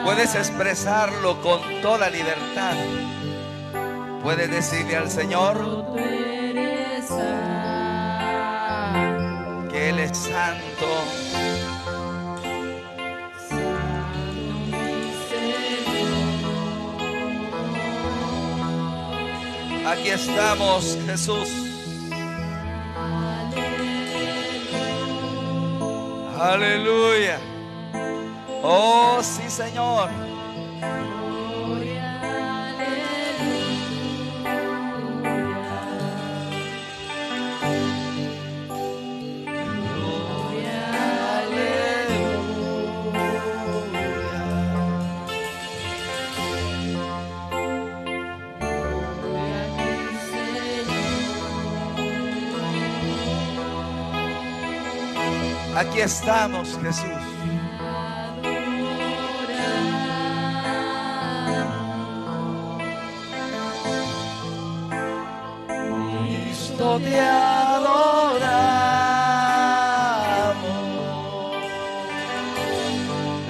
Puedes expresarlo con toda libertad. Puedes decirle al Señor que Él es santo. Aquí estamos, Jesús. Aleluya. Oh, sí, Señor. Aquí estamos, Jesús. Cristo, te adoramos.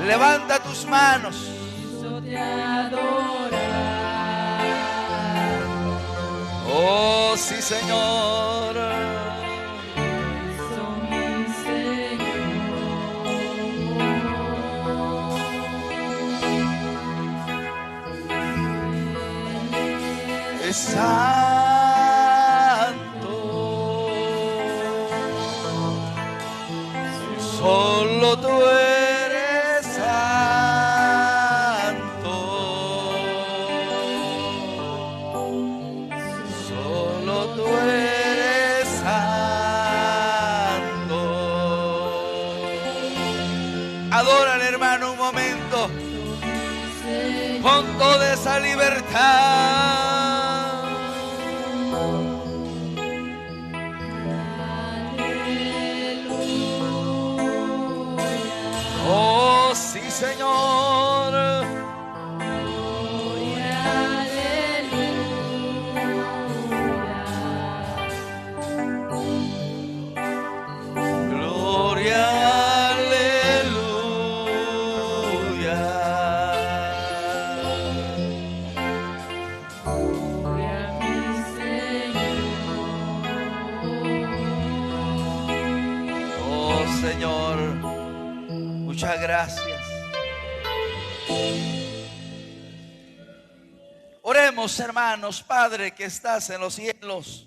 Levanta tus manos. Cristo, te adoramos. Oh, sí, Señor. Santo, solo tú eres santo, solo tú eres santo. Adórale, hermano, un momento, con toda esa libertad. Oh, sí, Señor. Gloria, aleluya. Gloria a mi Señor. Oh, Señor. Muchas gracias. Oremos, hermanos. Padre que estás en los cielos,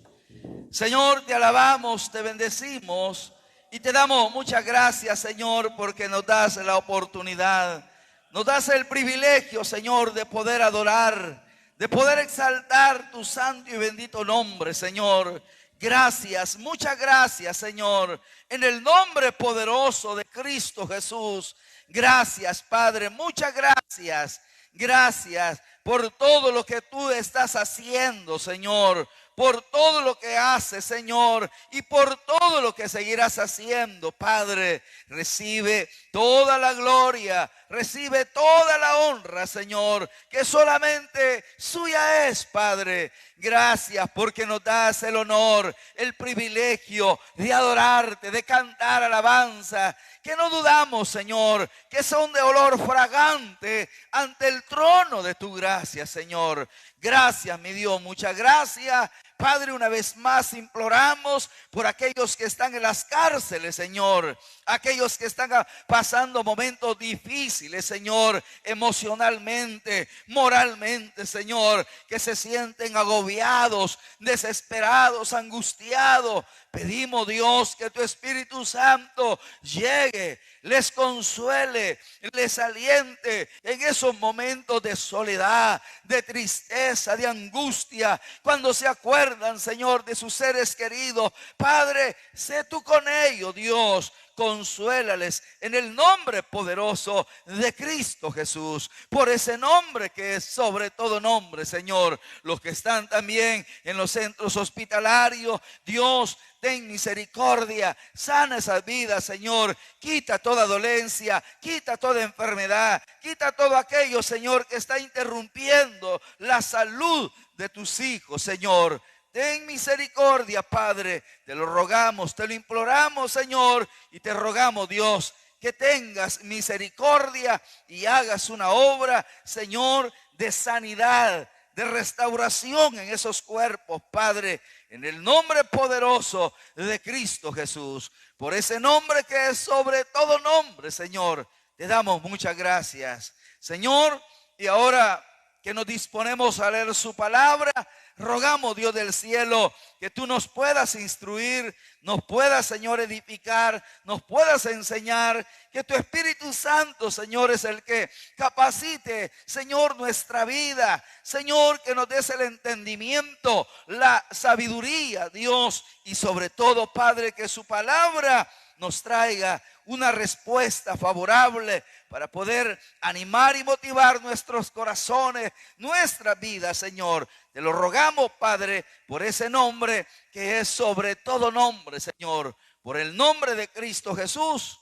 Señor, te alabamos, te bendecimos y te damos muchas gracias, Señor, porque nos das la oportunidad, nos das el privilegio, Señor, de poder adorar, de poder exaltar tu santo y bendito nombre, Señor. Gracias, muchas gracias, Señor, en el nombre poderoso de Cristo Jesús. Gracias, Padre, muchas gracias. Gracias por todo lo que tú estás haciendo, Señor, por todo lo que haces, Señor, y por todo lo que seguirás haciendo, Padre. Recibe toda la gloria, recibe toda la honra, Señor, que solamente suya es, Padre. Gracias porque nos das el honor, el privilegio de adorarte, de cantar alabanza, que no dudamos, Señor, que son de olor fragante ante el trono de tu gracia, Señor. Gracias, mi Dios, muchas gracias. Padre, una vez más imploramos por aquellos que están en las cárceles, Señor. Aquellos que están pasando momentos difíciles, Señor, emocionalmente, moralmente, Señor, que se sienten agobiados, desesperados, angustiados. Pedimos, Dios, que tu Espíritu Santo llegue, les consuele, les aliente en esos momentos de soledad, de tristeza, de angustia, cuando se acuerdan, Señor, de sus seres queridos. Padre, sé tú con ellos, Dios. Consuélales en el nombre poderoso de Cristo Jesús, por ese nombre que es sobre todo nombre, Señor. Los que están también en los centros hospitalarios, Dios, ten misericordia, sana esas vidas, Señor. Quita toda dolencia, quita toda enfermedad, quita todo aquello, Señor, que está interrumpiendo la salud de tus hijos, Señor. Ten misericordia, Padre, te lo rogamos, te lo imploramos, Señor, y te rogamos, Dios, que tengas misericordia y hagas una obra, Señor, de sanidad, de restauración en esos cuerpos, Padre, en el nombre poderoso de Cristo Jesús. Por ese nombre que es sobre todo nombre, Señor, te damos muchas gracias, Señor. Y ahora que nos disponemos a leer su palabra, rogamos, Dios del cielo, que tú nos puedas instruir, nos puedas, Señor, edificar, nos puedas enseñar, que tu Espíritu Santo, Señor, es el que capacite, Señor, nuestra vida, Señor, que nos des el entendimiento, la sabiduría, Dios, y sobre todo, Padre, que su palabra nos traiga una respuesta favorable para poder animar y motivar nuestros corazones, nuestra vida, Señor. Te lo rogamos, Padre, por ese nombre que es sobre todo nombre, Señor. Por el nombre de Cristo Jesús,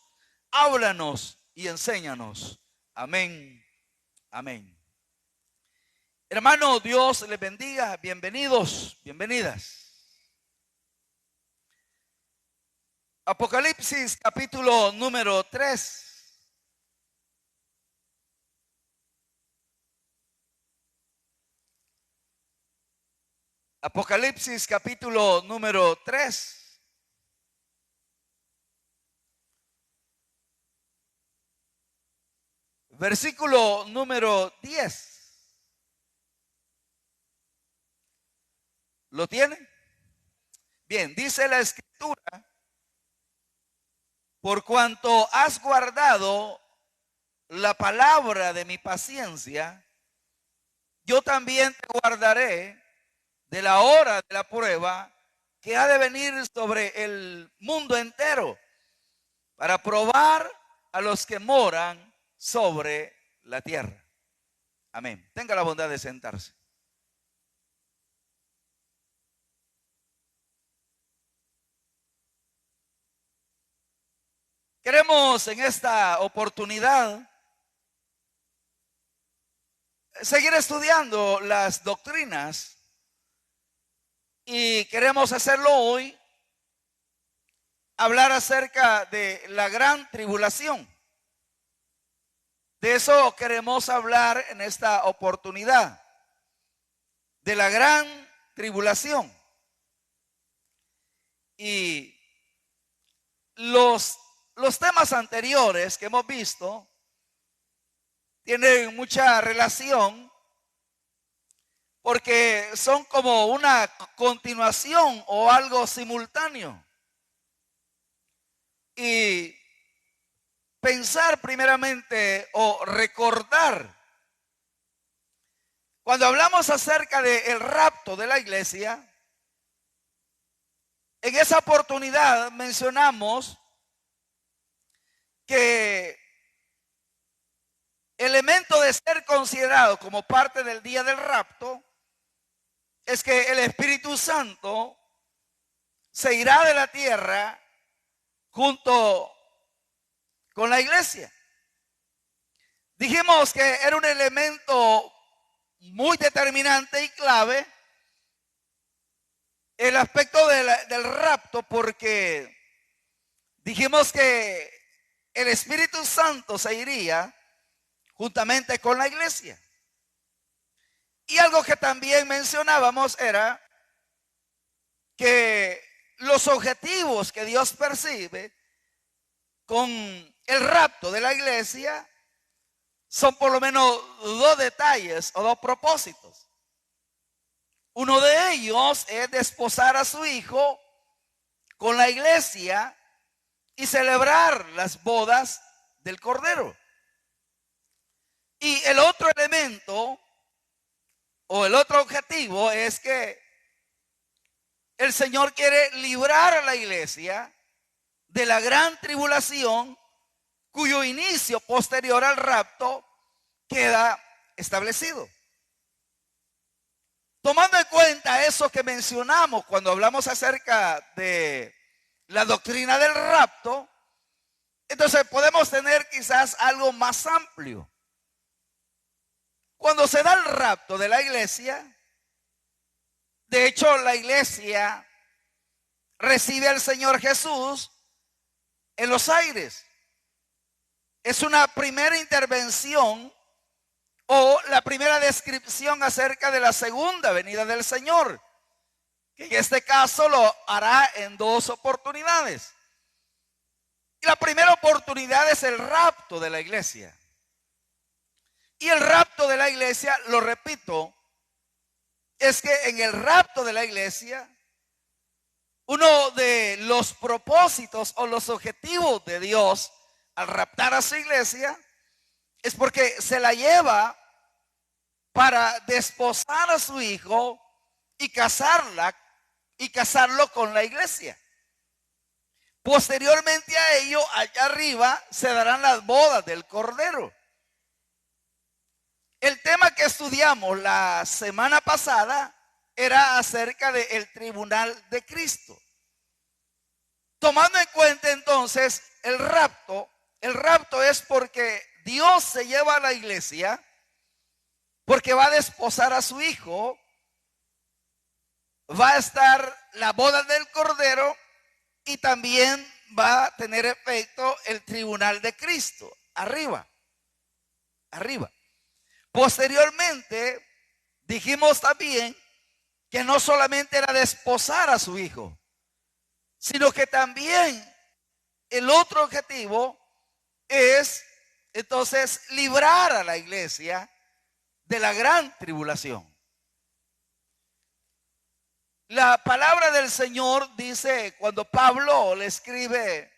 háblanos y enséñanos. Amén, amén. Hermano, Dios les bendiga. Bienvenidos, bienvenidas. Apocalipsis capítulo número 3. Apocalipsis capítulo número 3. Versículo número 10. ¿Lo tienen? Bien, dice la escritura: por cuanto has guardado la palabra de mi paciencia, yo también te guardaré de la hora de la prueba que ha de venir sobre el mundo entero, para probar a los que moran sobre la tierra. Amén. Tenga la bondad de sentarse. Queremos en esta oportunidad seguir estudiando las doctrinas y queremos hacerlo hoy, hablar acerca de la gran tribulación. De eso queremos hablar en esta oportunidad, de la gran tribulación. Y los temas anteriores que hemos visto tienen mucha relación, porque son como una continuación o algo simultáneo. Y pensar primeramente o recordar, cuando hablamos acerca del rapto de la iglesia, en esa oportunidad mencionamos que elemento de ser considerado como parte del día del rapto es que el Espíritu Santo se irá de la tierra junto con la iglesia. Dijimos que era un elemento muy determinante y clave el aspecto del rapto, porque dijimos que el Espíritu Santo se iría juntamente con la iglesia. Y algo que también mencionábamos era que los objetivos que Dios percibe con el rapto de la iglesia son por lo menos dos detalles o dos propósitos. Uno de ellos es desposar a su hijo con la iglesia y celebrar las bodas del Cordero. Y el otro elemento o el otro objetivo es que el Señor quiere librar a la iglesia de la gran tribulación, cuyo inicio posterior al rapto queda establecido. Tomando en cuenta eso que mencionamos cuando hablamos acerca de la doctrina del rapto, entonces podemos tener quizás algo más amplio. Cuando se da el rapto de la iglesia, de hecho la iglesia recibe al Señor Jesús en los aires. es una primera intervención o la primera descripción acerca de la segunda venida del Señor, que en este caso lo hará en dos oportunidades. Y la primera oportunidad es el rapto de la iglesia. Y el rapto de la iglesia, lo repito, es que en el rapto de la iglesia, uno de los propósitos o los objetivos de Dios al raptar a su iglesia es porque se la lleva para desposar a su hijo y casarlo con la iglesia. Posteriormente a ello, allá arriba se darán las bodas del Cordero. El tema que estudiamos la semana pasada era acerca del tribunal de Cristo. Tomando en cuenta entonces el rapto es porque Dios se lleva a la iglesia, porque va a desposar a su hijo, va a estar la boda del Cordero y también va a tener efecto el tribunal de Cristo, arriba. Posteriormente, dijimos también que no solamente era desposar a su hijo, sino que también el otro objetivo es entonces librar a la iglesia de la gran tribulación. La palabra del Señor dice, cuando Pablo le escribe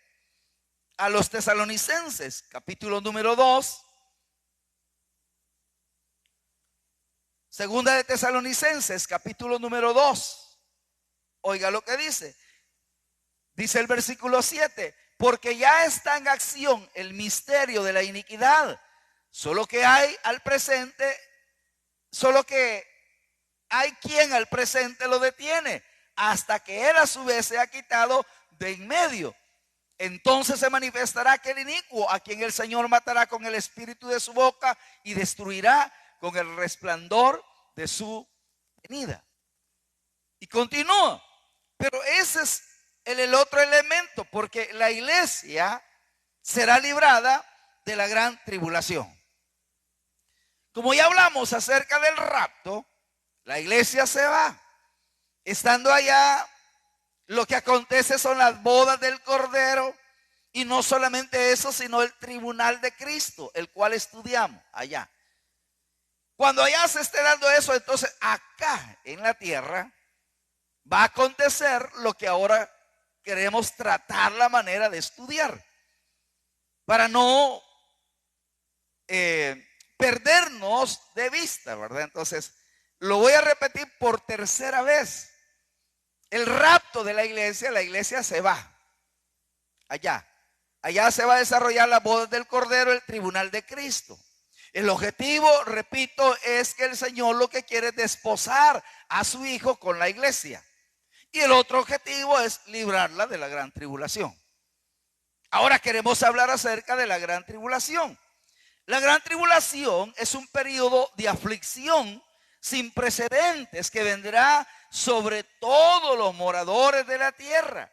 a los tesalonicenses, capítulo número 2, segunda de Tesalonicenses, capítulo número 2. Oiga lo que dice. Dice el versículo 7, porque ya está en acción el misterio de la iniquidad, solo que hay quien al presente lo detiene, hasta que él a su vez se ha quitado de en medio. Entonces se manifestará aquel inicuo, a quien el Señor matará con el espíritu de su boca y destruirá con el resplandor de su venida. Y continúa, pero ese es el otro elemento, porque la iglesia será librada de la gran tribulación. Como ya hablamos acerca del rapto, la iglesia se va. Estando allá, lo que acontece son las bodas del Cordero, y no solamente eso, sino el tribunal de Cristo, el cual estudiamos allá. Cuando allá se esté dando eso, entonces acá en la tierra va a acontecer lo que ahora queremos tratar la manera de estudiar, para no perdernos de vista, ¿verdad? Entonces, lo voy a repetir por tercera vez. El rapto de la iglesia se va allá. Allá se va a desarrollar la boda del Cordero, el tribunal de Cristo. El objetivo, repito, es que el Señor lo que quiere es desposar a su hijo con la iglesia. Y el otro objetivo es librarla de la gran tribulación. Ahora queremos hablar acerca de la gran tribulación. La gran tribulación es un periodo de aflicción sin precedentes que vendrá sobre todos los moradores de la tierra,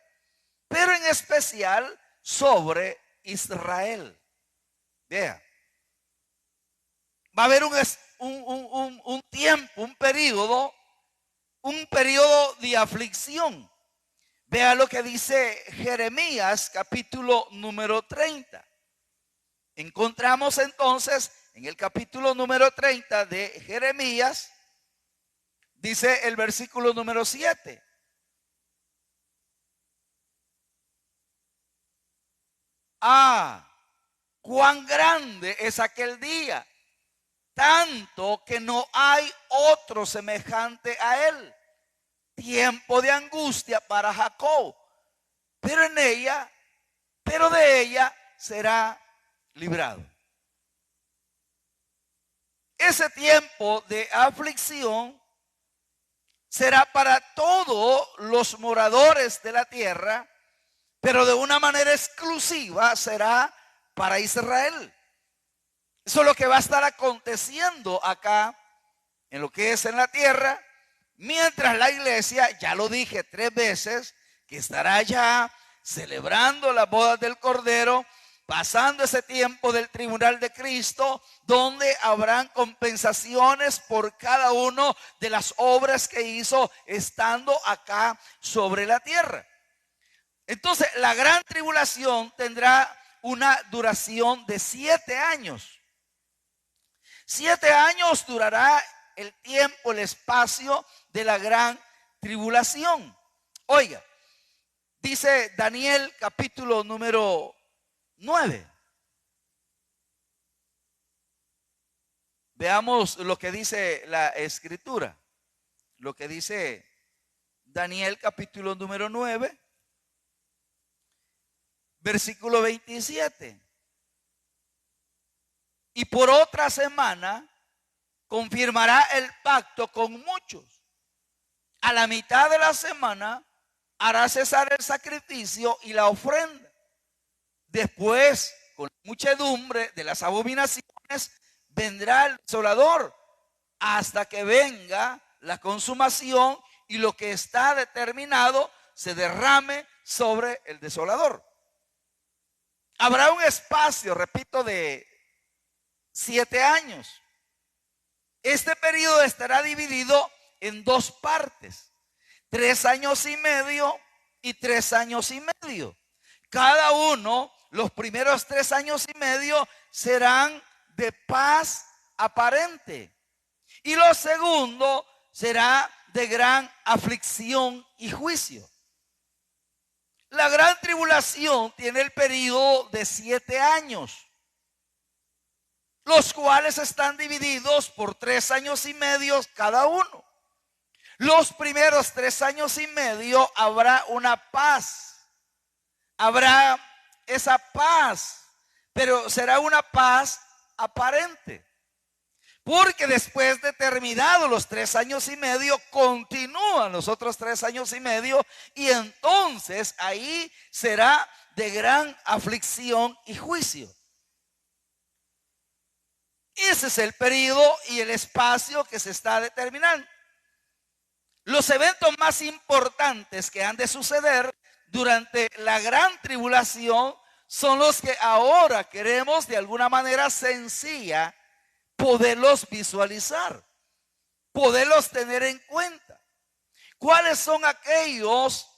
pero en especial sobre Israel. Vea, va a haber un tiempo, un periodo de aflicción. Vea lo que dice Jeremías, capítulo número 30. Encontramos entonces en el capítulo número 30 de Jeremías, dice el versículo número 7. Cuán grande es aquel día, tanto que no hay otro semejante a él. Tiempo de angustia para Jacob, pero de ella será librado. Ese tiempo de aflicción será para todos los moradores de la tierra, pero de una manera exclusiva será para Israel. Eso es lo que va a estar aconteciendo acá en lo que es en la tierra, mientras la iglesia, ya lo dije 3 veces, que estará ya celebrando las bodas del Cordero, pasando ese tiempo del tribunal de Cristo, donde habrán compensaciones por cada uno de las obras que hizo estando acá sobre la tierra. Entonces, la gran tribulación tendrá una duración de 7 años. 7 años durará el tiempo, el espacio de la gran tribulación. Oiga, dice Daniel capítulo número 9. Veamos lo que dice la escritura. Lo que dice Daniel capítulo número 9, versículo 27. Y por otra semana confirmará el pacto con muchos. A la mitad de la semana hará cesar el sacrificio y la ofrenda. Después, con la muchedumbre de las abominaciones, vendrá el desolador hasta que venga la consumación y lo que está determinado se derrame sobre el desolador. Habrá un espacio, repito, de 7 años. Este periodo estará dividido en 2 partes, 3 años y medio y 3 años y medio. Cada uno, los primeros 3 años y medio serán de paz aparente y lo segundo será de gran aflicción y juicio. La gran tribulación tiene el periodo de 7 años, los cuales están divididos por 3 años y medio cada uno. Los primeros 3 años y medio habrá una paz, habrá esa paz, pero será una paz aparente. Porque después de terminados los 3 años y medio, continúan los otros 3 años y medio, y entonces ahí será de gran aflicción y juicio. Ese es el periodo y el espacio que se está determinando. Los eventos más importantes que han de suceder durante la gran tribulación son los que ahora queremos de alguna manera sencilla poderlos visualizar, poderlos tener en cuenta. ¿Cuáles son aquellos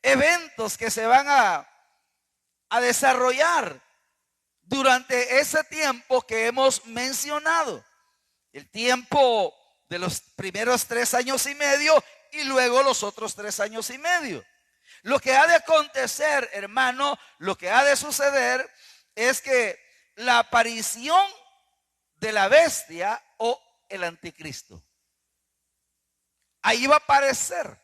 eventos que se van a desarrollar durante ese tiempo que hemos mencionado? El tiempo de los primeros 3 años y medio y luego los otros 3 años y medio. Lo que ha de acontecer, hermano, lo que ha de suceder es que la aparición de la bestia o el anticristo, ahí va a aparecer.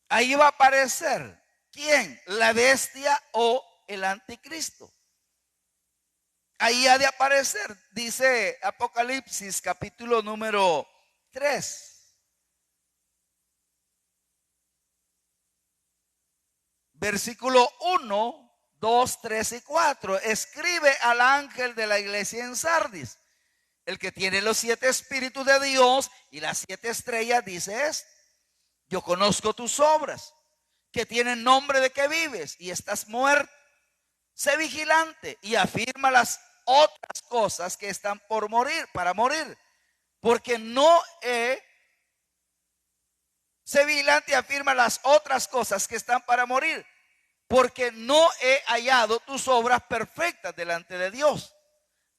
Ahí va a aparecer. ¿Quién? La bestia o el anticristo. Ahí ha de aparecer, dice Apocalipsis capítulo número 3, versículo 1, 2, 3 y 4. Escribe al ángel de la iglesia en Sardis, el que tiene los 7 espíritus de Dios y las 7 estrellas, dice esto: yo conozco tus obras, que tienen nombre de que vives y estás muerto. Sé vigilante y afirma las otras cosas que están por morir, para morir, porque sé vigilante y afirma las otras cosas que están para morir, porque no he hallado tus obras perfectas delante de Dios.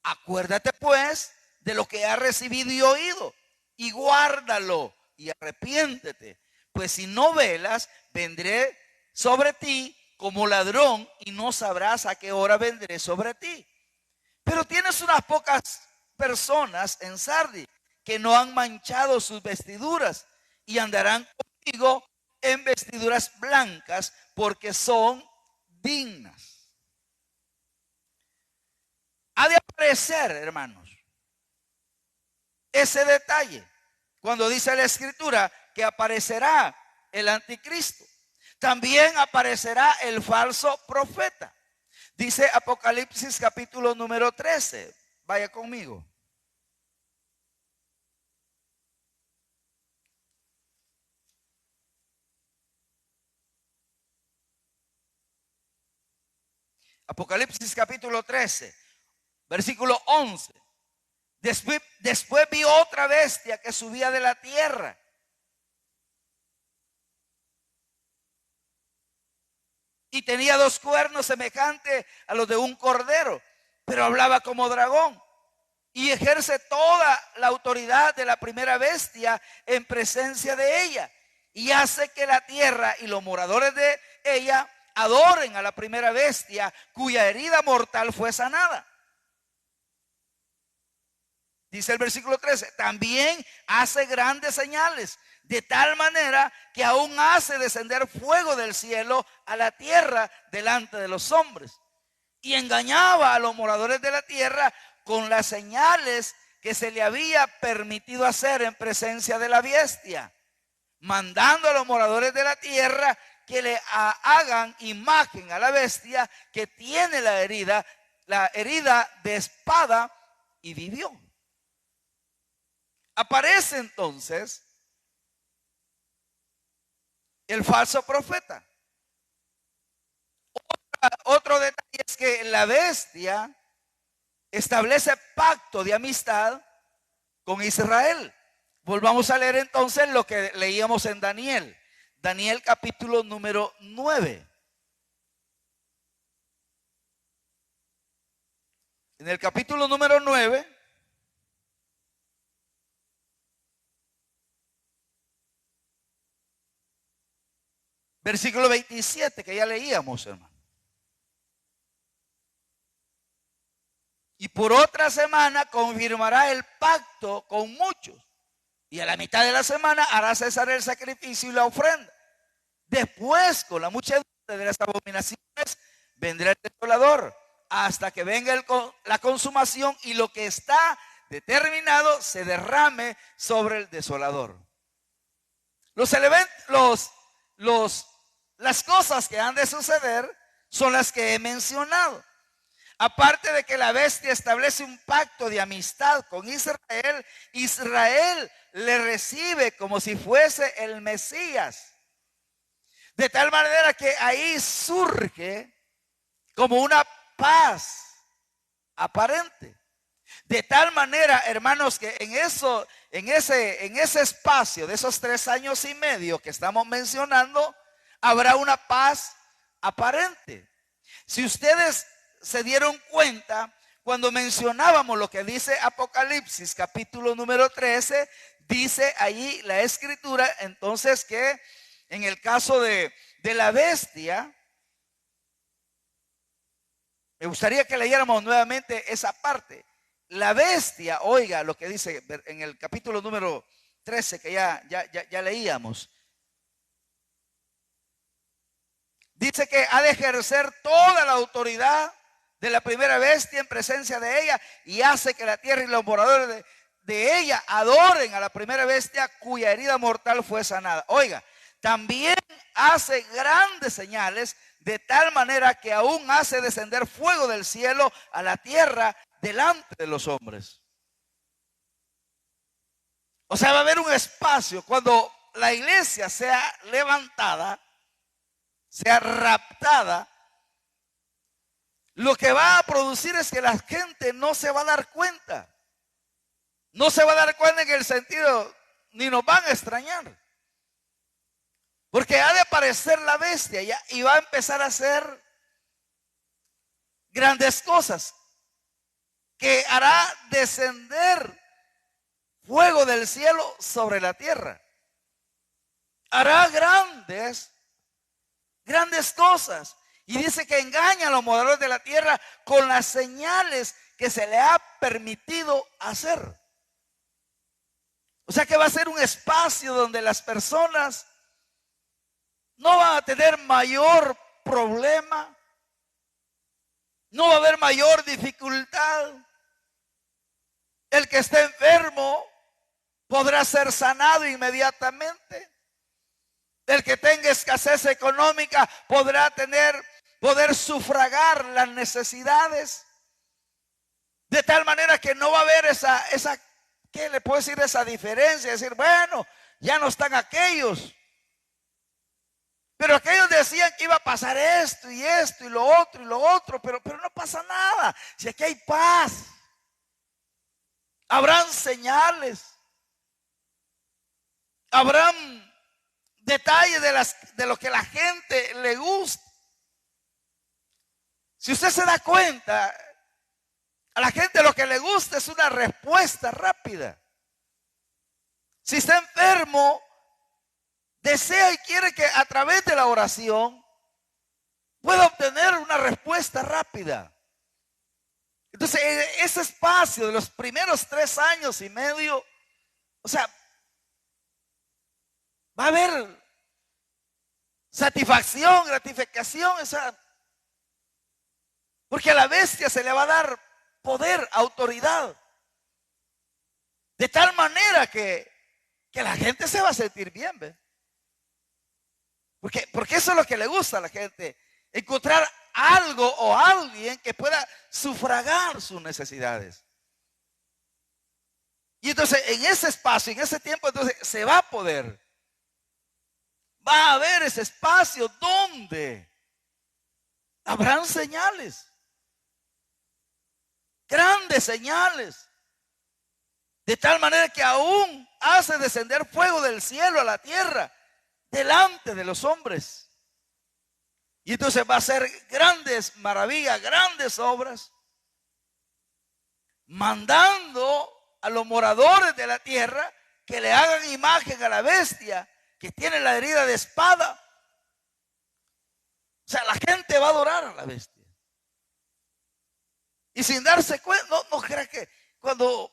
Acuérdate pues de lo que has recibido y oído, y guárdalo y arrepiéntete, pues si no velas, vendré sobre ti como ladrón y no sabrás a qué hora vendré sobre ti. Pero tienes unas pocas personas en Sardis que no han manchado sus vestiduras y andarán contigo en vestiduras blancas, porque son dignas. Ha de aparecer, hermanos, ese detalle cuando dice la escritura que aparecerá el anticristo. También aparecerá el falso profeta. Dice Apocalipsis capítulo número 13. Vaya conmigo. Apocalipsis capítulo 13, versículo 11. Después vi otra bestia que subía de la tierra. Y tenía 2 cuernos semejantes a los de un cordero, pero hablaba como dragón. Y ejerce toda la autoridad de la primera bestia en presencia de ella. Y hace que la tierra y los moradores de ella adoren a la primera bestia, cuya herida mortal fue sanada. Dice el versículo 13, también hace grandes señales, de tal manera que aún hace descender fuego del cielo a la tierra delante de los hombres. Y engañaba a los moradores de la tierra con las señales que se le había permitido hacer en presencia de la bestia, mandando a los moradores de la tierra que le hagan imagen a la bestia que tiene la herida de espada, y vivió. Aparece entonces el falso profeta. Otro detalle es que la bestia establece pacto de amistad con Israel. Volvamos a leer entonces lo que leíamos en Daniel. Daniel capítulo número 9. En el capítulo número 9, versículo 27, que ya leíamos, hermano. Y por otra semana confirmará el pacto con muchos. Y a la mitad de la semana hará cesar el sacrificio y la ofrenda. Después, con la muchedumbre de las abominaciones, vendrá el desolador, hasta que venga la consumación y lo que está determinado se derrame sobre el desolador. Las cosas que han de suceder son las que he mencionado. Aparte de que la bestia establece un pacto de amistad con Israel, Israel le recibe como si fuese el Mesías. De tal manera que ahí surge como una paz aparente. De tal manera, hermanos, que en ese espacio de esos 3 años y medio que estamos mencionando, habrá una paz aparente. Si ustedes se dieron cuenta, cuando mencionábamos lo que dice Apocalipsis capítulo número 13, dice allí la escritura entonces que en el caso de la bestia, me gustaría que leyéramos nuevamente esa parte. La bestia, oiga lo que dice en el capítulo número 13 que ya leíamos. Dice que ha de ejercer toda la autoridad de la primera bestia en presencia de ella, y hace que la tierra y los moradores de ella adoren a la primera bestia cuya herida mortal fue sanada. Oiga, también hace grandes señales, de tal manera que aún hace descender fuego del cielo a la tierra delante de los hombres. O sea, va a haber un espacio cuando la iglesia sea levantada, sea raptada. Lo que va a producir es que la gente no se va a dar cuenta. No se va a dar cuenta en el sentido, ni nos van a extrañar. Porque ha de aparecer la bestia y va a empezar a hacer grandes cosas. Que hará descender fuego del cielo sobre la tierra. Hará grandes cosas. Y dice que engaña a los moradores de la tierra con las señales que se le ha permitido hacer. O sea que va a ser un espacio donde las personas no van a tener mayor problema, no va a haber mayor dificultad. El que esté enfermo podrá ser sanado inmediatamente. El que tenga escasez económica poder sufragar las necesidades. De tal manera que no va a haber esa ¿qué le puedo decir? Esa diferencia. Decir, bueno, ya no están aquellos. Pero aquellos decían que iba a pasar esto y lo otro, pero no pasa nada. Si aquí hay paz, habrán señales, habrán detalles de lo que la gente le gusta. Si usted se da cuenta, a la gente lo que le gusta es una respuesta rápida. Si está enfermo, desea y quiere que a través de la oración pueda obtener una respuesta rápida. Entonces, ese espacio de los primeros 3 años y medio, o sea, va a haber satisfacción, gratificación, porque a la bestia se le va a dar poder, autoridad, de tal manera que la gente se va a sentir bien, ¿ve? Porque eso es lo que le gusta a la gente, encontrar algo o alguien que pueda sufragar sus necesidades. Y entonces en ese espacio, en ese tiempo, entonces se va a poder. Va a haber ese espacio donde habrán señales, grandes señales, de tal manera que aún hace descender fuego del cielo a la tierra delante de los hombres. Y entonces va a hacer grandes maravillas, grandes obras, mandando a los moradores de la tierra que le hagan imagen a la bestia que tiene la herida de espada. O sea, la gente va a adorar a la bestia. Y sin darse cuenta, no crea que cuando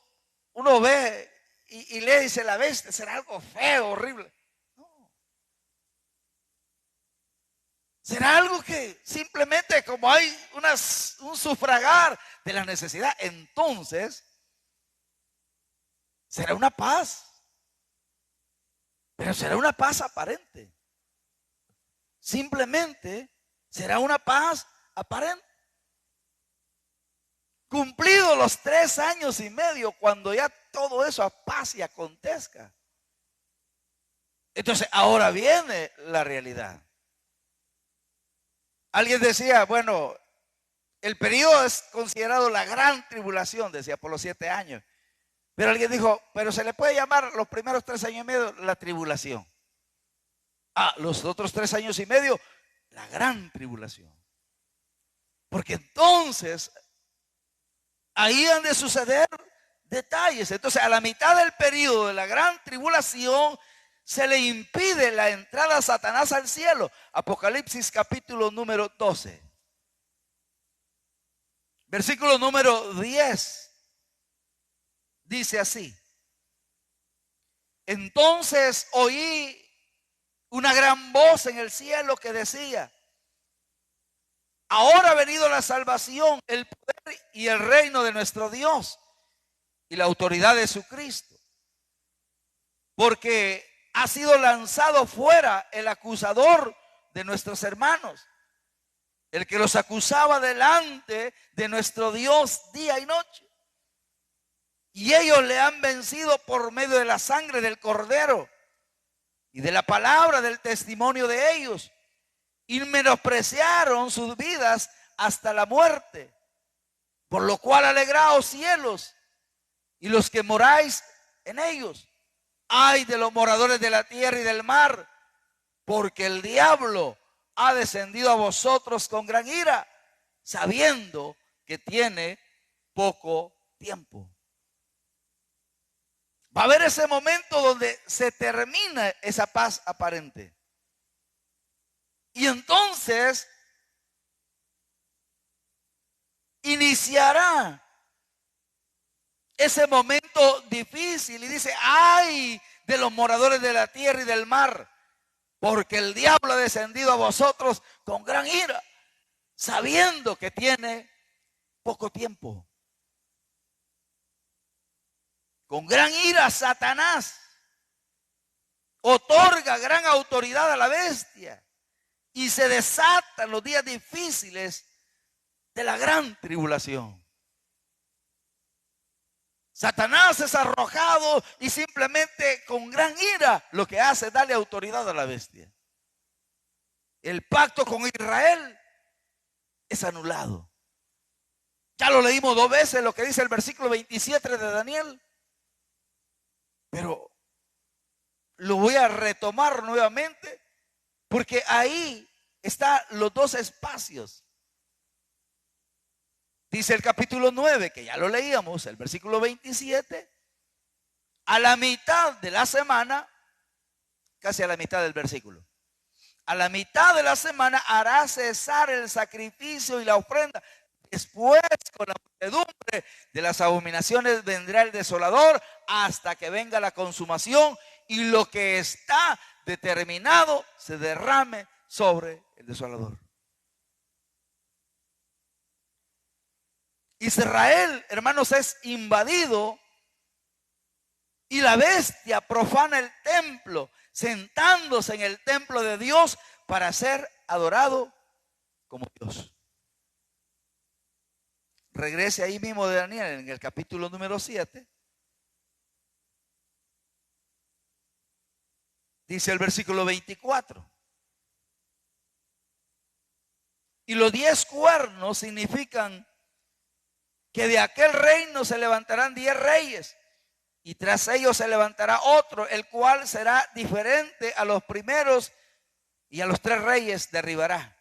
uno ve y le dice la bestia, será algo feo, horrible. No. Será algo que simplemente como hay un sufragar de la necesidad, entonces será una paz. Pero será una paz aparente. Simplemente será una paz aparente. Cumplidos los 3 años y medio, cuando ya todo eso pase y acontezca, entonces ahora viene la realidad. Alguien decía, bueno, el periodo es considerado la gran tribulación, decía, por los 7 años. Pero alguien dijo, pero se le puede llamar los primeros 3 años y medio la tribulación. Los otros 3 años y medio, la gran tribulación. Porque entonces ahí han de suceder detalles. Entonces, a la mitad del periodo de la gran tribulación, se le impide la entrada a Satanás al cielo. Apocalipsis capítulo número 12. Versículo número 10. Dice así: entonces oí una gran voz en el cielo que decía: ahora ha venido la salvación, el poder y el reino de nuestro Dios y la autoridad de su Cristo. Porque ha sido lanzado fuera el acusador de nuestros hermanos, el que los acusaba delante de nuestro Dios día y noche. Y ellos le han vencido por medio de la sangre del Cordero y de la palabra del testimonio de ellos. Y menospreciaron sus vidas hasta la muerte. Por lo cual alegraos cielos y los que moráis en ellos. Ay de los moradores de la tierra y del mar, porque el diablo ha descendido a vosotros con gran ira, sabiendo que tiene poco tiempo. Va a haber ese momento donde se termina esa paz aparente. Y entonces iniciará ese momento difícil y dice: ay de los moradores de la tierra y del mar, porque el diablo ha descendido a vosotros con gran ira, sabiendo que tiene poco tiempo. Con gran ira Satanás otorga gran autoridad a la bestia y se desatan los días difíciles de la gran tribulación. Satanás es arrojado y simplemente con gran ira lo que hace es darle autoridad a la bestia. el pacto con Israel es anulado. Ya lo leímos 2 veces lo que dice el versículo 27 de Daniel. Pero lo voy a retomar nuevamente porque ahí están los 2 espacios. Dice el capítulo 9, que ya lo leíamos, el versículo 27, a la mitad de la semana, casi a la mitad del versículo, a la mitad de la semana hará cesar el sacrificio y la ofrenda. Después, con la muchedumbre de las abominaciones vendrá el desolador hasta que venga la consumación y lo que está determinado se derrame sobre el desolador. Israel, hermanos, es invadido y la bestia profana el templo, sentándose en el templo de Dios para ser adorado como Dios. Regrese ahí mismo de Daniel en el capítulo número 7. Dice el versículo 24. Y los 10 cuernos significan que de aquel reino se levantarán 10 reyes y tras ellos se levantará otro, el cual será diferente a los primeros y a los 3 reyes derribará.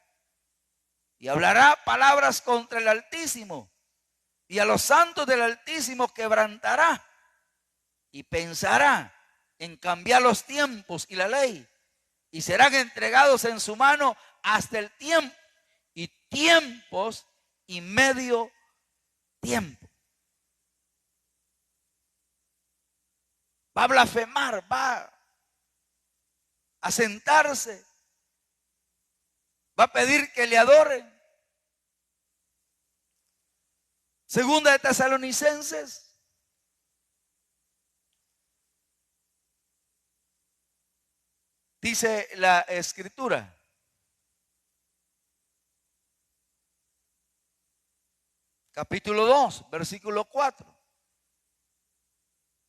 Y hablará palabras contra el Altísimo y a los santos del Altísimo quebrantará y pensará en cambiar los tiempos y la ley y serán entregados en su mano hasta el tiempo y tiempos y medio tiempo. Va a blasfemar, va a sentarse, va a pedir que le adoren. Segunda de Tesalonicenses, dice la escritura, capítulo 2, versículo 4.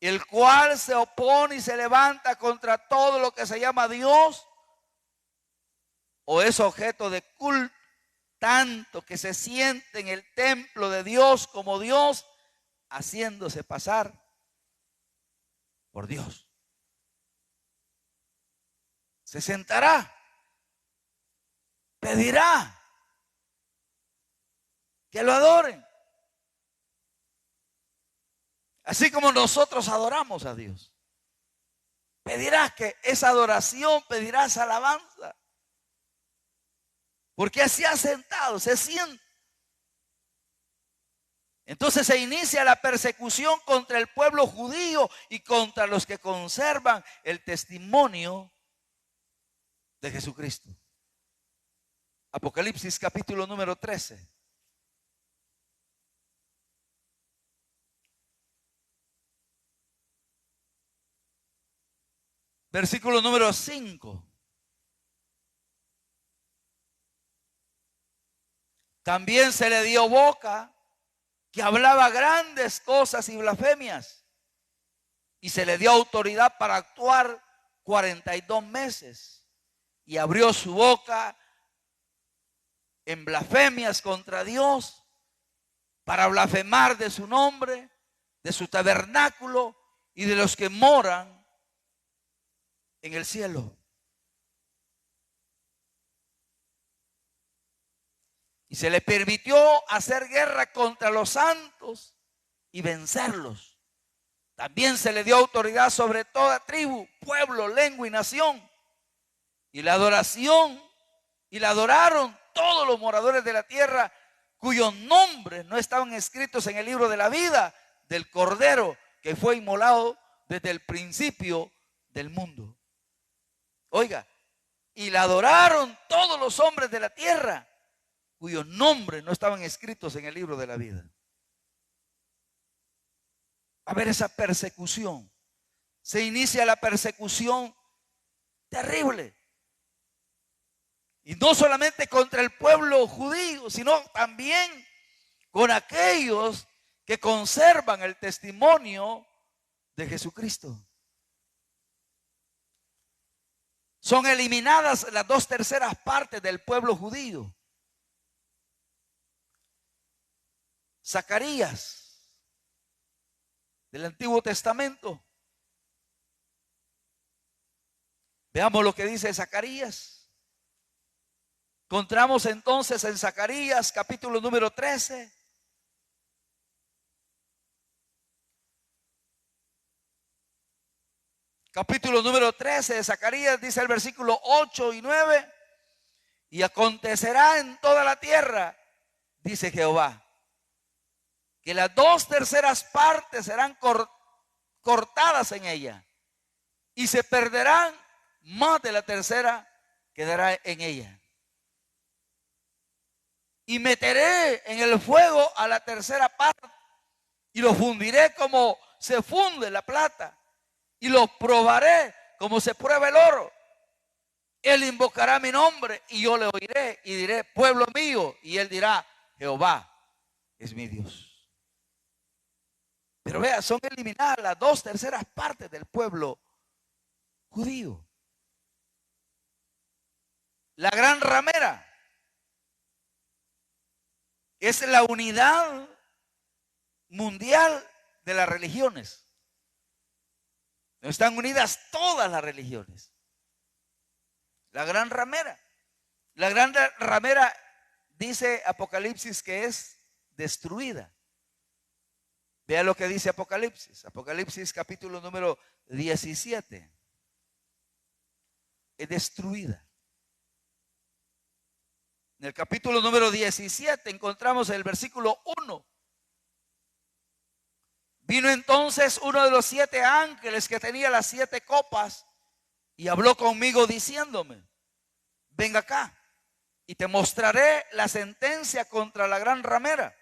El cual se opone y se levanta contra todo lo que se llama Dios o es objeto de culto, tanto que se siente en el templo de Dios como Dios, haciéndose pasar por Dios. Se sentará, pedirá que lo adoren. Así como nosotros adoramos a Dios. Pedirás que esa adoración, pedirás alabanza. Porque así ha sentado, se siente. Entonces se inicia la persecución contra el pueblo judío y contra los que conservan el testimonio de Jesucristo. Apocalipsis capítulo número 13. Versículo número 5. También se le dio boca que hablaba grandes cosas y blasfemias. Y se le dio autoridad para actuar 42 meses. Y abrió su boca en blasfemias contra Dios, para blasfemar de su nombre, de su tabernáculo y de los que moran en el cielo. Y se le permitió hacer guerra contra los santos y vencerlos. También se le dio autoridad sobre toda tribu, pueblo, lengua y nación. Y la adoración, y la adoraron todos los moradores de la tierra, cuyos nombres no estaban escritos en el libro de la vida del Cordero que fue inmolado desde el principio del mundo. Oiga, y la adoraron todos los hombres de la tierra, cuyos nombres no estaban escritos en el libro de la vida. A ver esa persecución. Se inicia la persecución terrible. Y no solamente contra el pueblo judío, sino también con aquellos que conservan el testimonio de Jesucristo. Son eliminadas las 2/3 partes del pueblo judío. Zacarías, del Antiguo Testamento. Veamos lo que dice Zacarías. Encontramos entonces en Zacarías capítulo número 13. Capítulo número 13 de Zacarías, dice el versículo 8 y 9. Y acontecerá en toda la tierra, dice Jehová, que las 2/3 partes serán cortadas en ella, y se perderán, más de la tercera quedará en ella. Y meteré en el fuego a la tercera parte, y lo fundiré como se funde la plata, y lo probaré como se prueba el oro. Él invocará mi nombre y yo le oiré y diré, pueblo mío, y él dirá, Jehová es mi Dios. Pero vea, son eliminadas las 2/3 partes del pueblo judío. La gran ramera es la unidad mundial de las religiones. Están unidas todas las religiones. La gran ramera. La gran ramera dice Apocalipsis que es destruida. Vea lo que dice Apocalipsis. Apocalipsis capítulo número 17. Es destruida. En el capítulo número 17 encontramos el versículo 1. Vino entonces uno de los 7 ángeles que tenía las 7 copas y habló conmigo diciéndome, ven acá y te mostraré la sentencia contra la gran ramera,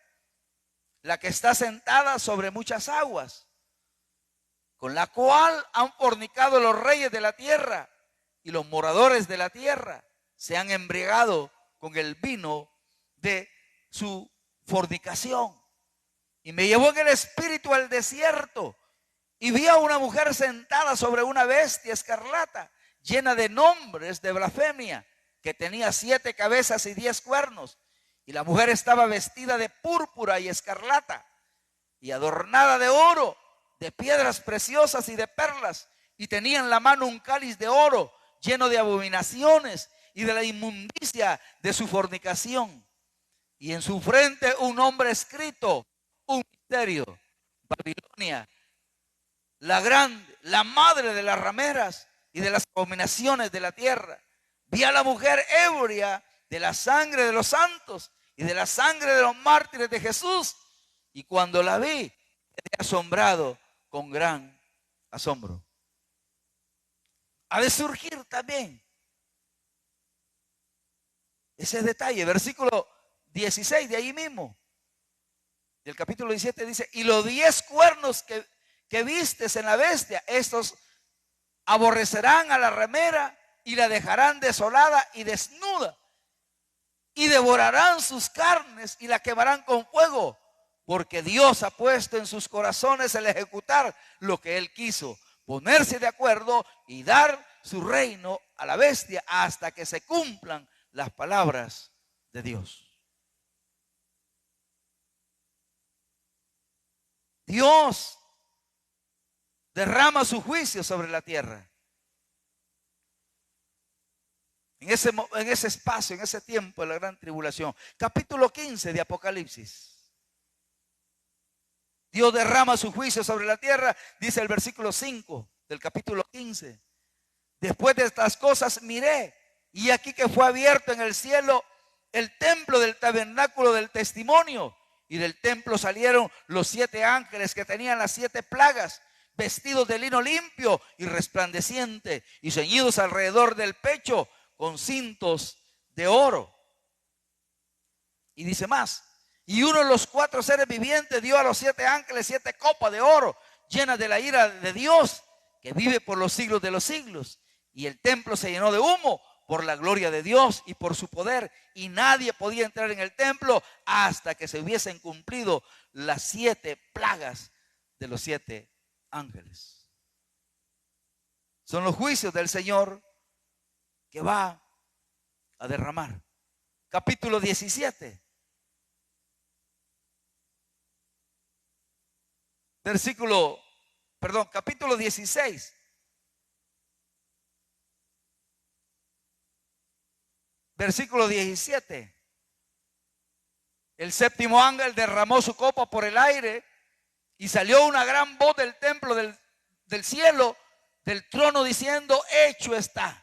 la que está sentada sobre muchas aguas, con la cual han fornicado los reyes de la tierra, y los moradores de la tierra se han embriagado con el vino de su fornicación. Y me llevó en el espíritu al desierto, y vi a una mujer sentada sobre una bestia escarlata, llena de nombres de blasfemia, que tenía 7 cabezas y 10 cuernos. Y la mujer estaba vestida de púrpura y escarlata, y adornada de oro, de piedras preciosas y de perlas, y tenía en la mano un cáliz de oro, lleno de abominaciones y de la inmundicia de su fornicación. Y en su frente un nombre escrito, un misterio, Babilonia, la grande, la madre de las rameras y de las abominaciones de la tierra. Vi a la mujer ebria de la sangre de los santos y de la sangre de los mártires de Jesús. Y cuando la vi, quedé asombrado con gran asombro. Ha de surgir también ese detalle. Versículo 16 de ahí mismo, del capítulo 17 dice, y los 10 cuernos que vistes en la bestia, estos aborrecerán a la ramera y la dejarán desolada y desnuda, y devorarán sus carnes y la quemarán con fuego, porque Dios ha puesto en sus corazones el ejecutar lo que Él quiso, ponerse de acuerdo y dar su reino a la bestia hasta que se cumplan las palabras de Dios. Dios derrama su juicio sobre la tierra. En ese espacio, en ese tiempo de la gran tribulación. Capítulo 15 de Apocalipsis. Dios derrama su juicio sobre la tierra, dice el versículo 5 del capítulo 15. Después de estas cosas miré, y aquí que fue abierto en el cielo el templo del tabernáculo del testimonio. Y del templo salieron los 7 ángeles que tenían las 7 plagas, vestidos de lino limpio y resplandeciente, y ceñidos alrededor del pecho con cintos de oro. Y dice más, y uno de los 4 seres vivientes dio a los 7 ángeles 7 copas de oro, llenas de la ira de Dios, que vive por los siglos de los siglos. Y el templo se llenó de humo por la gloria de Dios y por su poder, y nadie podía entrar en el templo hasta que se hubiesen cumplido las 7 plagas de los 7 ángeles. Son los juicios del Señor que va a derramar. Capítulo 17. Capítulo 16. Versículo 17. El séptimo ángel derramó su copa por el aire y salió una gran voz del templo del cielo, del trono, diciendo: hecho está.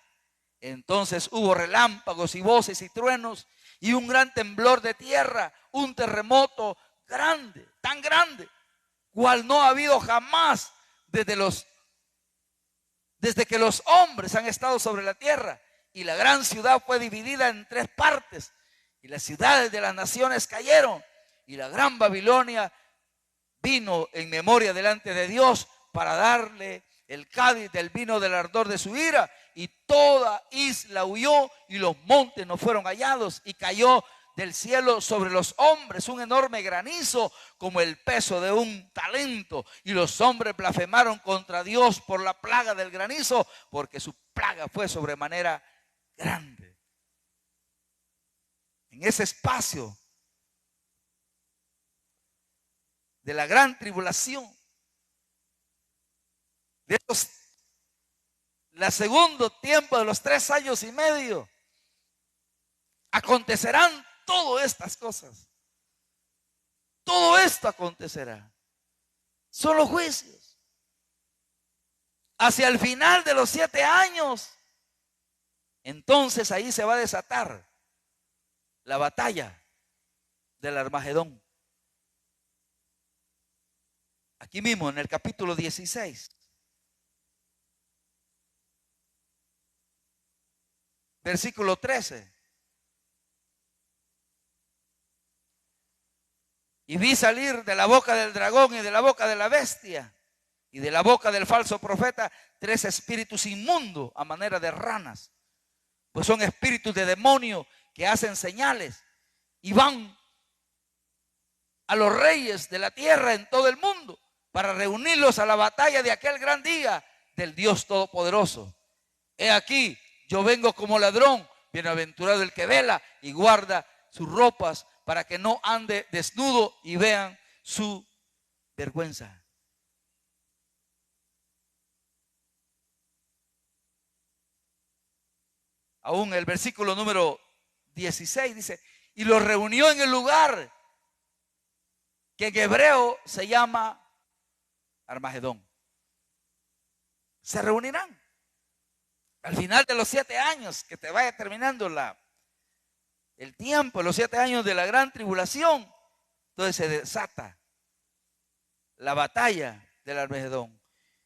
Entonces hubo relámpagos y voces y truenos y un gran temblor de tierra, un terremoto grande, tan grande, cual no ha habido jamás desde que los hombres han estado sobre la tierra. Y la gran ciudad fue dividida en 3 partes, y las ciudades de las naciones cayeron, y la gran Babilonia vino en memoria delante de Dios para darle el cádiz del vino del ardor de su ira, y toda isla huyó y los montes no fueron hallados, y cayó del cielo sobre los hombres un enorme granizo como el peso de un talento, y los hombres blasfemaron contra Dios por la plaga del granizo, porque su plaga fue sobremanera grande. En ese espacio de la gran tribulación, la segundo tiempo de los 3 años y medio, acontecerán todas estas cosas. Todo esto acontecerá. Son los juicios. Hacia el final de los 7 años, entonces ahí se va a desatar la batalla del Armagedón. Aquí mismo en el capítulo 16. Versículo 13. Y vi salir de la boca del dragón y de la boca de la bestia y de la boca del falso profeta 3 espíritus inmundos a manera de ranas, pues son espíritus de demonio que hacen señales y van a los reyes de la tierra en todo el mundo para reunirlos a la batalla de aquel gran día del Dios Todopoderoso. He aquí, yo vengo como ladrón, bienaventurado el que vela y guarda sus ropas para que no ande desnudo y vean su vergüenza. Aún el versículo número 16 dice: y los reunió en el lugar que en hebreo se llama Armagedón. Se reunirán al final de los 7 años, que te vaya terminando el tiempo, los 7 años de la gran tribulación. Entonces se desata la batalla del Armagedón,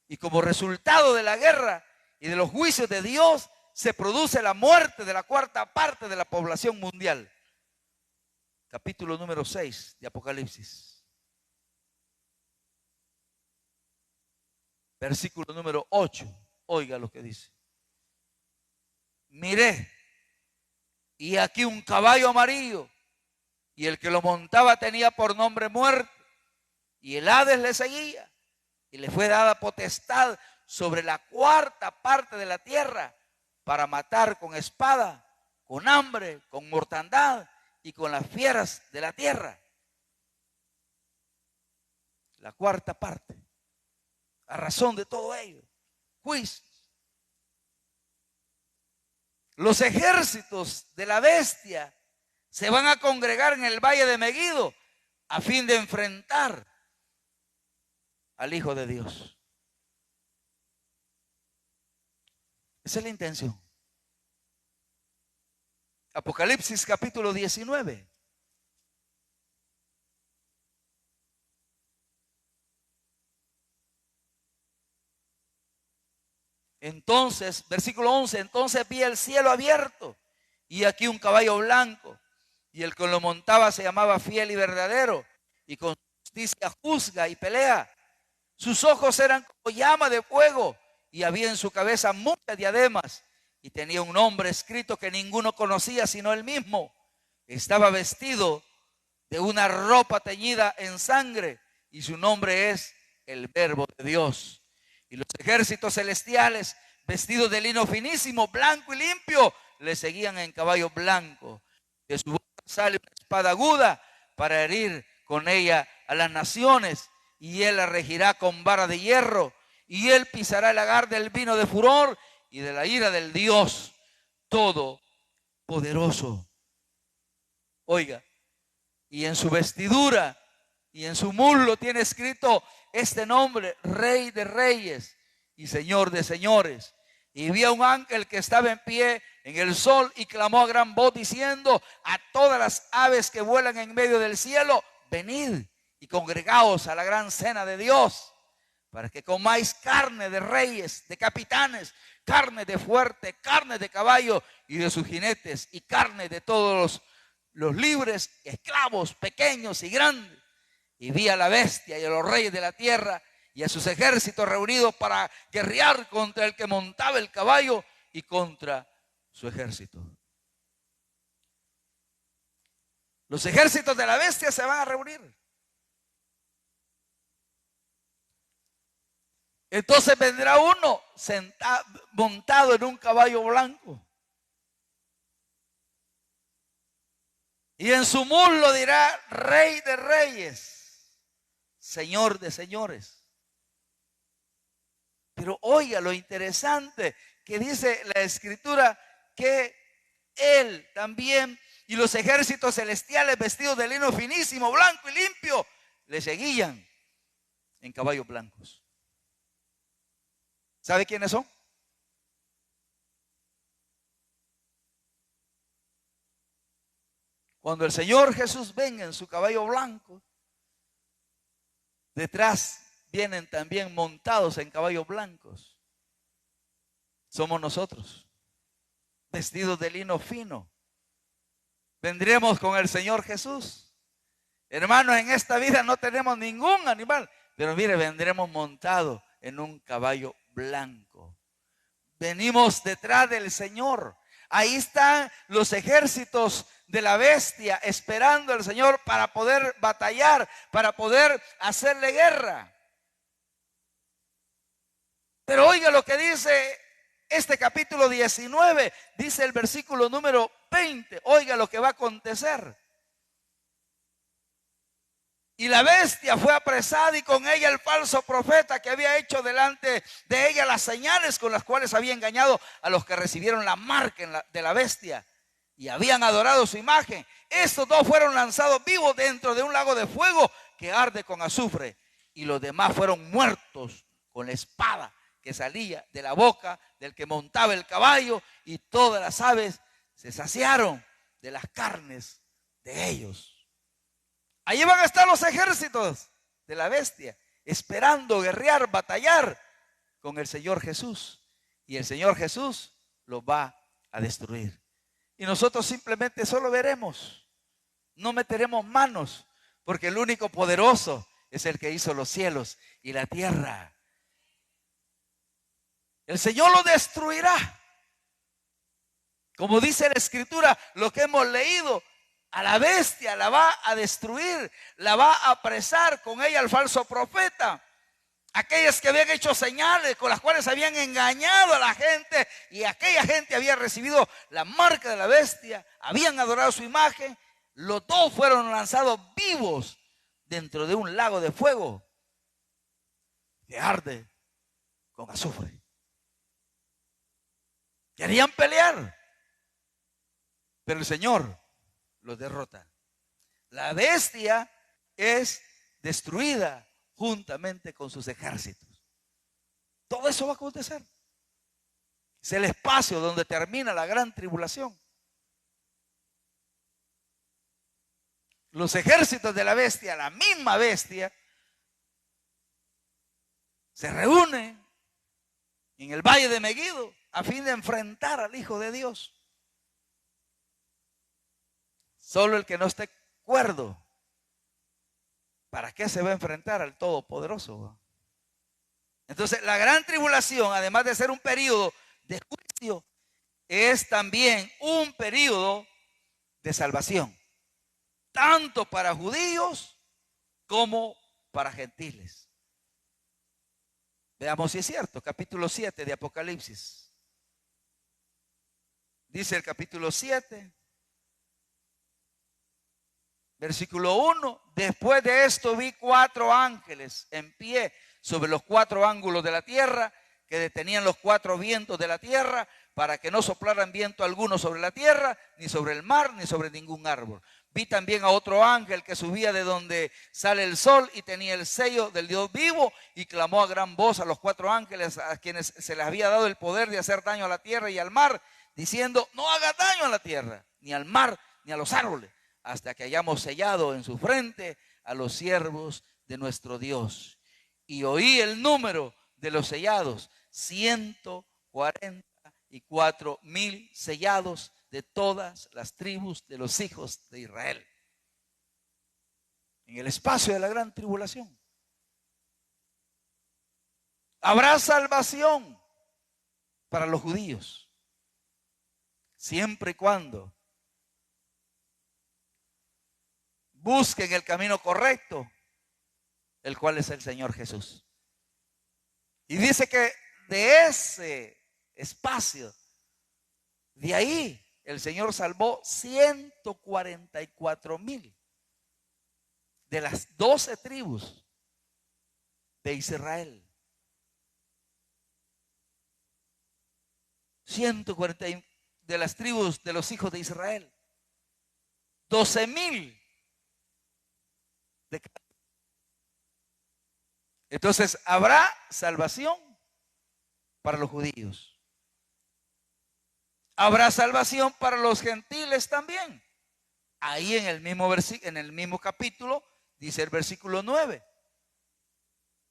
y como resultado de la guerra y de los juicios de Dios se produce la muerte de la 4ª parte de la población mundial. Capítulo número 6 de Apocalipsis. Versículo número 8. Oiga lo que dice. Miré, y aquí un caballo amarillo, y el que lo montaba tenía por nombre Muerte, y el Hades le seguía, y le fue dada potestad sobre la 4ª parte de la tierra, para matar con espada, con hambre, con mortandad y con las fieras de la tierra. La 4ª parte. A razón de todo ello, juicios. Los ejércitos de la bestia se van a congregar en el valle de Megiddo a fin de enfrentar al Hijo de Dios. Esa es la intención. Apocalipsis capítulo 19. Entonces, versículo 11, entonces vi el cielo abierto y aquí un caballo blanco, y el que lo montaba se llamaba Fiel y Verdadero, y con justicia juzga y pelea. Sus ojos eran como llama de fuego, y había en su cabeza muchas diademas, y tenía un nombre escrito que ninguno conocía sino él mismo. Estaba vestido de una ropa teñida en sangre, y su nombre es el Verbo de Dios. Y los ejércitos celestiales vestidos de lino finísimo, blanco y limpio, le seguían en caballo blanco. De su boca sale una espada aguda para herir con ella a las naciones, y él la regirá con vara de hierro, y él pisará el lagar del vino de furor y de la ira del Dios Todopoderoso. Oiga, y en su vestidura y en su muslo tiene escrito este nombre: Rey de Reyes y Señor de Señores. Y vi a un ángel que estaba en pie en el sol y clamó a gran voz diciendo a todas las aves que vuelan en medio del cielo: venid y congregaos a la gran cena de Dios, para que comáis carne de reyes, de capitanes, carne de fuerte, carne de caballo y de sus jinetes, y carne de todos los libres, esclavos, pequeños y grandes. Y vi a la bestia y a los reyes de la tierra y a sus ejércitos reunidos para guerrear contra el que montaba el caballo y contra su ejército. Los ejércitos de la bestia se van a reunir. Entonces vendrá uno montado en un caballo blanco, y en su muslo dirá: Rey de Reyes, Señor de Señores. Pero oiga lo interesante que dice la Escritura, que él también y los ejércitos celestiales vestidos de lino finísimo, blanco y limpio, le seguían en caballos blancos. ¿Sabe quiénes son? Cuando el Señor Jesús venga en su caballo blanco, detrás vienen también montados en caballos blancos. Somos nosotros, vestidos de lino fino. Vendremos con el Señor Jesús. Hermanos, en esta vida no tenemos ningún animal, pero mire, vendremos montados en un caballo blanco. Venimos detrás del Señor. Ahí están los ejércitos de la bestia esperando al Señor para poder batallar, para poder hacerle guerra. Pero oiga lo que dice este capítulo 19, dice el versículo número 20. Oiga lo que va a acontecer. Y la bestia fue apresada y con ella el falso profeta que había hecho delante de ella las señales con las cuales había engañado a los que recibieron la marca de la bestia y habían adorado su imagen. Estos dos fueron lanzados vivos dentro de un lago de fuego que arde con azufre, y los demás fueron muertos con la espada que salía de la boca del que montaba el caballo, y todas las aves se saciaron de las carnes de ellos. Allí van a estar los ejércitos de la bestia, esperando guerrear, batallar con el Señor Jesús. Y el Señor Jesús los va a destruir. Y nosotros simplemente solo veremos, no meteremos manos, porque el único poderoso es el que hizo los cielos y la tierra. El Señor lo destruirá. Como dice la Escritura, lo que hemos leído, a la bestia la va a destruir, la va a apresar, con ella al falso profeta. Aquellas que habían hecho señales con las cuales habían engañado a la gente, y aquella gente había recibido la marca de la bestia, habían adorado su imagen. Los dos fueron lanzados vivos dentro de un lago de fuego que arde con azufre. Querían pelear, pero el Señor los derrota. La bestia es destruida juntamente con sus ejércitos. Todo eso va a acontecer. Es el espacio donde termina la gran tribulación. Los ejércitos de la bestia, la misma bestia, se reúnen en el valle de Megiddo a fin de enfrentar al Hijo de Dios. Solo el que no esté cuerdo, ¿para qué se va a enfrentar al Todopoderoso? Entonces, la gran tribulación, además de ser un periodo de juicio, es también un periodo de salvación, tanto para judíos como para gentiles. Veamos si es cierto. Capítulo 7 de Apocalipsis. Dice el capítulo 7, versículo 1. Después de esto vi 4 ángeles en pie sobre los 4 ángulos de la tierra, que detenían los 4 vientos de la tierra, para que no soplaran viento alguno sobre la tierra, ni sobre el mar, ni sobre ningún árbol. Vi también a otro ángel que subía de donde sale el sol y tenía el sello del Dios vivo, y clamó a gran voz a los 4 ángeles a quienes se les había dado el poder de hacer daño a la tierra y al mar, diciendo: no haga daño a la tierra, ni al mar, ni a los árboles, hasta que hayamos sellado en su frente a los siervos de nuestro Dios. Y oí el número de los sellados: 144,000 sellados de todas las tribus de los hijos de Israel. En el espacio de la gran tribulación habrá salvación para los judíos, siempre y cuando busquen el camino correcto, el cual es el Señor Jesús. Y dice que de ese espacio, de ahí, el Señor salvó 144,000 de las 12 tribus de Israel. 140 de las tribus de los hijos de Israel. 12,000 de cada. Entonces habrá salvación para los judíos. Habrá salvación para los gentiles también. Ahí en el mismo capítulo dice el versículo 9.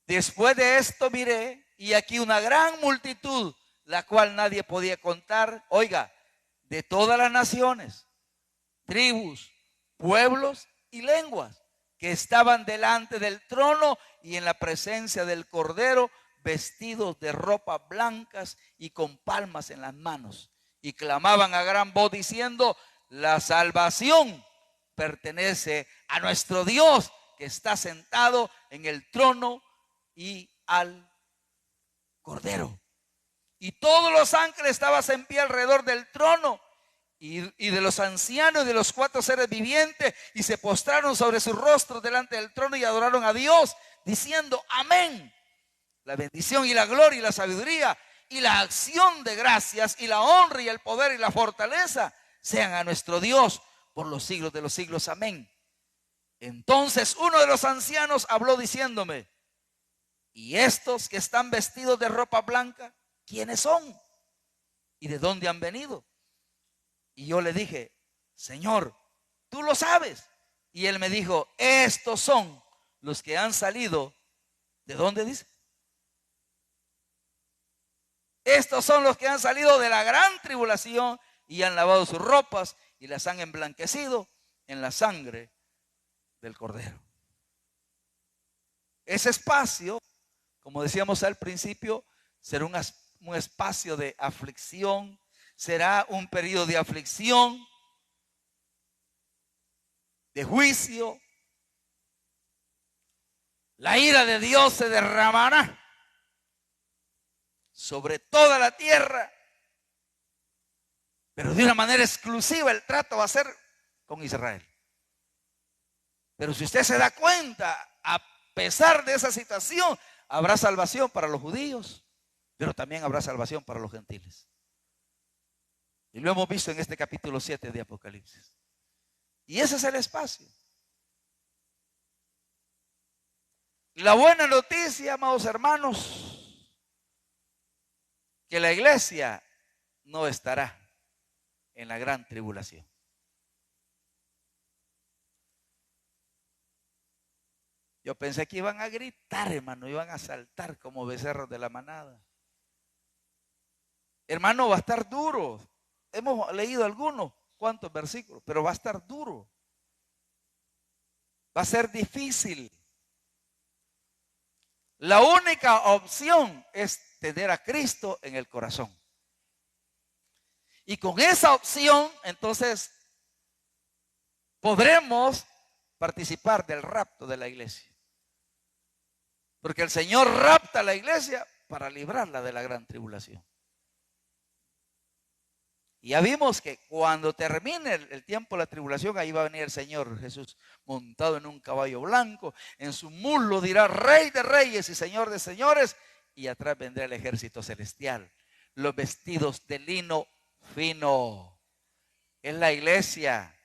Después de esto miré, y aquí una gran multitud, la cual nadie podía contar, oiga, de todas las naciones, tribus, pueblos y lenguas, que estaban delante del trono y en la presencia del Cordero, vestidos de ropas blancas y con palmas en las manos. Y clamaban a gran voz diciendo: la salvación pertenece a nuestro Dios, que está sentado en el trono y al Cordero. Y todos los ángeles estaban en pie alrededor del trono y de los ancianos y de los 4 seres vivientes, y se postraron sobre sus rostros delante del trono y adoraron a Dios, diciendo: amén. La bendición y la gloria y la sabiduría y la acción de gracias y la honra y el poder y la fortaleza sean a nuestro Dios por los siglos de los siglos. Amén. Entonces uno de los ancianos habló diciéndome: ¿y estos que están vestidos de ropa blanca, quiénes son? ¿Y de dónde han venido? Y yo le dije: Señor, tú lo sabes. Y él me dijo: estos son los que han salido. ¿De dónde dice? Estos son los que han salido de la gran tribulación y han lavado sus ropas y las han emblanquecido en la sangre del Cordero. Ese espacio, como decíamos al principio, será un espacio de aflicción, será un periodo de aflicción, de juicio. La ira de Dios se derramará sobre toda la tierra, pero de una manera exclusiva el trato va a ser con Israel. Pero si usted se da cuenta, a pesar de esa situación, habrá salvación para los judíos, pero también habrá salvación para los gentiles. Y lo hemos visto en este capítulo 7 de Apocalipsis. Y ese es el espacio. La buena noticia, amados hermanos, que la iglesia no estará en la gran tribulación. Yo pensé que iban a gritar, hermano, iban a saltar como becerros de la manada. Hermano, va a estar duro. Hemos leído algunos cuantos versículos, pero va a estar duro. Va a ser difícil. La única opción es tener a Cristo en el corazón. Y con esa opción, entonces, podremos participar del rapto de la iglesia. Porque el Señor rapta a la iglesia para librarla de la gran tribulación. Y ya vimos que cuando termine el tiempo de la tribulación, ahí va a venir el Señor Jesús montado en un caballo blanco. En su muslo dirá Rey de Reyes y Señor de Señores. Y atrás vendrá el ejército celestial, los vestidos de lino fino. Es la iglesia.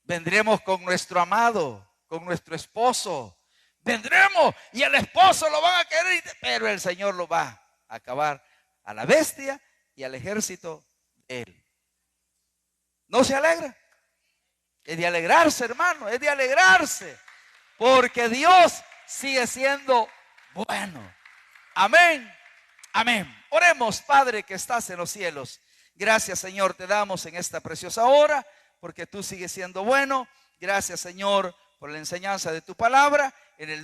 Vendremos con nuestro amado, con nuestro esposo. Vendremos y el esposo lo van a querer, pero el Señor lo va a acabar a la bestia y al ejército de él. ¿No se alegra? Es de alegrarse, hermano, es de alegrarse, porque Dios sigue siendo bueno. Amén, amén. Oremos, Padre que estás en los cielos. Gracias, Señor, te damos en esta preciosa hora, porque tú sigues siendo bueno. Gracias, Señor, por la enseñanza de tu palabra. En el nombre